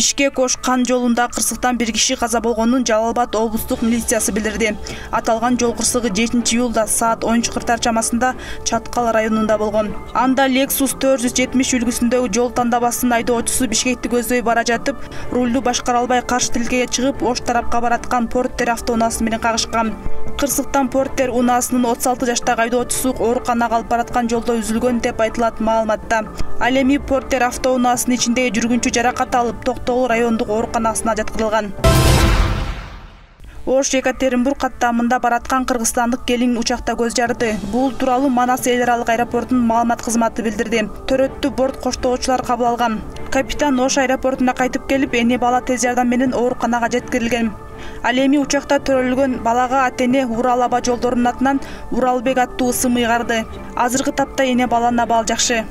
Бишкек-Ош Кан жолунда кырсыктан бир киши каза болгонун Жалал Абад облустук милициясы билдирди. Аталган жол кырсыгы 7-июлда саат 13:40 чамасында Чаткал районунда болгон. Анда Lexus 470 үлгүсүндөгү жол тандабасынын айдоочусу Бишкекти көздөй бара жатып, рулду башкара албай каршы тилкеге чыгып, Ош тарапка бараткан Porter автоунаасы менен кагышкан. Кырсыктан Porter унаасынын 36 жаштагы айдоочусу ооруканага алып бараткан жолдо үзүлгөн деп айтылат маалыматта. Ал эми Porter автоунаасынын ичиндеги жүргүнчү жаракат алып Токтогул райондук ооруканасына жаткырылган. Ош Екатеринбург каттамында бараткан кыргызстандык келин учакта көз жарды. Бул тууралуу Манас эл аралык аэропортунун маалымат кызматы билдирди. Төрөттү борт коштоочулар кабыл алган. Капитан Ош аэропортуна кайтып келип, эне бала тез жардам менен ооруканага жеткирилген. Ал эми учакта төрөлгөн балага ата-эне Урал аба жолдорунун атынан Уралбек аттуу ысым ыйгарды. Азыркы тапта эне баланын абалы жакшы.